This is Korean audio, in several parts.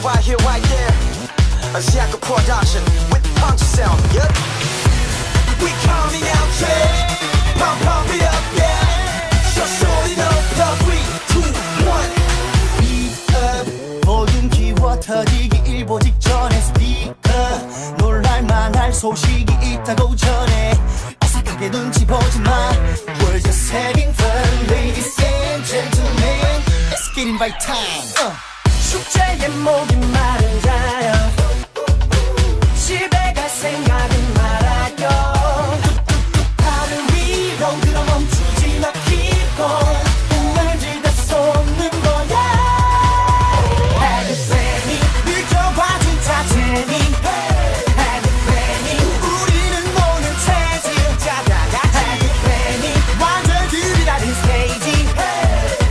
right here, right there. A Zakopane production with punch sound, yep. We coming out, yeah. Pump it up, yeah. So show it up, the 3, 2, 1. Beat up, 볼륨 키워 터지기 일보 직전에 스피커 놀랄만할 소식이 있다고 전해 아삭하게 눈치 보지마 We're just having fun, ladies and gentlemen. Let's get in by time. 축제에 목이 마른 자여 집에 갈 생각은 말아요. 하늘 위로 들어 멈추지 마 keep on 꿈을 다 쏟는 거야. 해그팬이 느껴봐 진짜 재미 해그팬이 우리는 노는 체질 짜다가 해그팬이 완전 들이라는 스테이지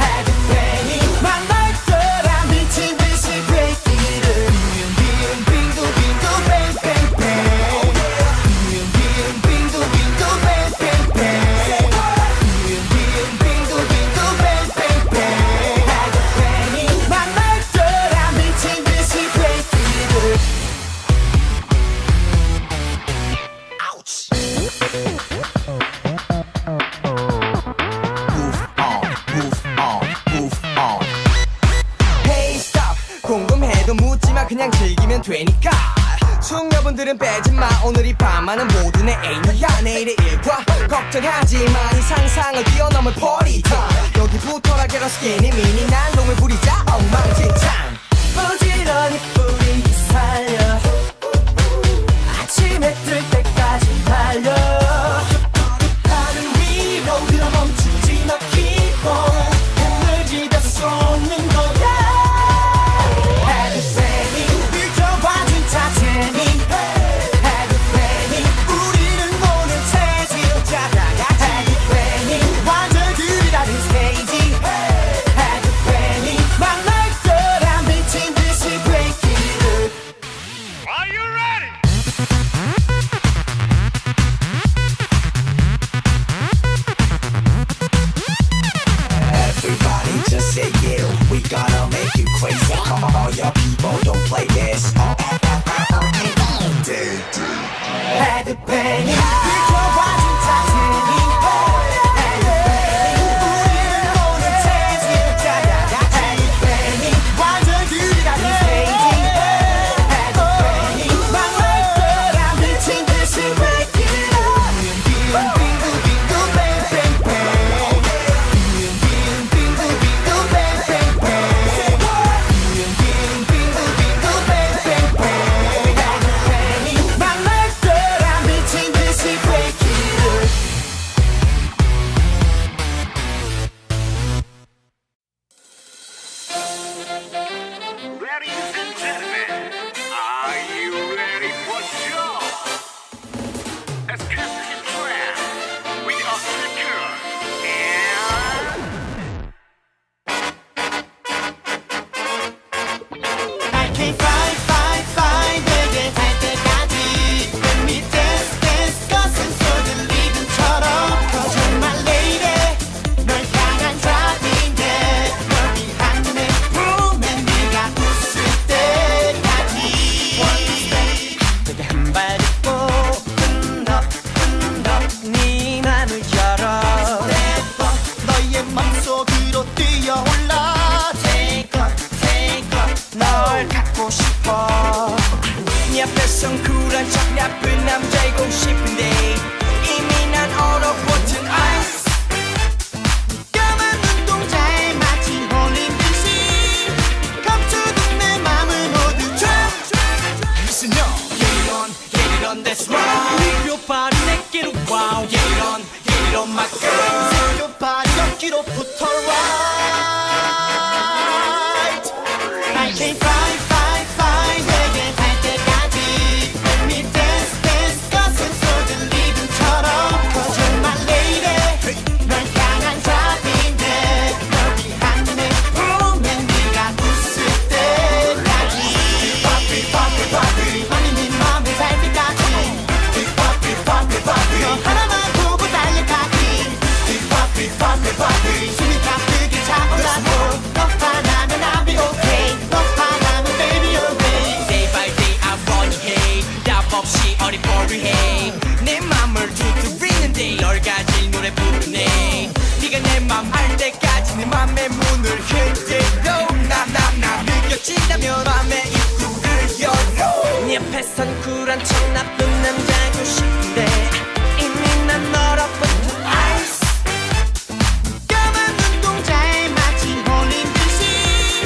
해그팬이 만날 거라 미친 듯이 break it up. 빙빙 빙두 빙두 뱅뱅뱅 빙빙 빙두 빙두 뱅뱅뱅 빙빙 빙두 빙두 뱅뱅뱅 해그팬이 만날 거라 미친 듯이 break it up. Ouch. Hey stop 궁금해도 묻지마 그냥 즐기면 되니까 숙녀분들은 빼지마 오늘 이 밤하는 모두 내 애인이야 내일의 일과 걱정하지마 이 상상을 뛰어넘을 party time 여기부터라 get skinny mini 난 놈을 부리자 엉망진창 부지런히 뿌리기 살려 아침에 뜰 때까지 달려 하늘 위로 들어 멈추지 마 keep on 에너지 다 쏟는 거야. 해그팬이 느껴봐 진짜 재미 해그팬이 우리는 노는 체질 짜다가 해그팬이 완전 들이라는 스테이지 해그팬이 만날 거라 미친 듯이 break it up. Are you ready? Everybody just say yeah, we gonna make you crazy. Come on, all your people, don't play this. 해그팬이 느껴봐 진짜 재미 해그팬이 우리는 노는 체질 짜다가 해그팬이 완전 들이라는 스테이지 해그팬이 만날 거라 미친 듯이 break it up. 빙빙 빙두 뱅뱅뱅 빙빙 빙두 빙두 뱅뱅뱅 빙빙 빙두 빙두 뱅뱅뱅 해그팬이 만날 거라 미친 듯이 break it up. Ladies and gentlemen, are you ready for show? Let's cut the track with a secure and I can't find 내게 할 때까지 Let me dance dance 가슴 속을 리듬처럼 Cause you're my lady 널 향한 driving yeah 널 위한 내 품에 네가 웃을 때까지 One step 되게 한 발 딛고 흔들어 네 맘을 열어 Step up 너의 맘속으로 뛰어올라 Take off 널 갖고 싶어 네 앞에선 쿨한 척 나쁜 남자이고 싶은데 이미 난 얼어붙은 아이스 까만 눈동자에 마치 홀린 듯이 감추던 내 맘을 모두 trap Listen up get it on that's right Move your body 내게로 wow get it on my girl Move your body 여기로 붙어 right I can't find 내게 할 때까지 Let me dance dance 가슴 쏟을 널 가질 노래 부르네 네가 내 맘 알 때까지 내 맘의 문을 흔들어 나 느껴진다면 맘의 입구를 열어 네 앞에선 쿨한 척 나쁜 남자고 싶은데 이미 난 너로부터 아이스 까만 눈동자에 마치 홀린 듯이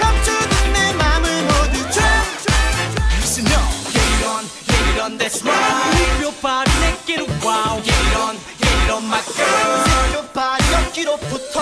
감추던 내 맘을 모두 Listen up, get it on, that's right Move your body, 내게로 wow Get it on, my girl 요 발이 어깨로 붙어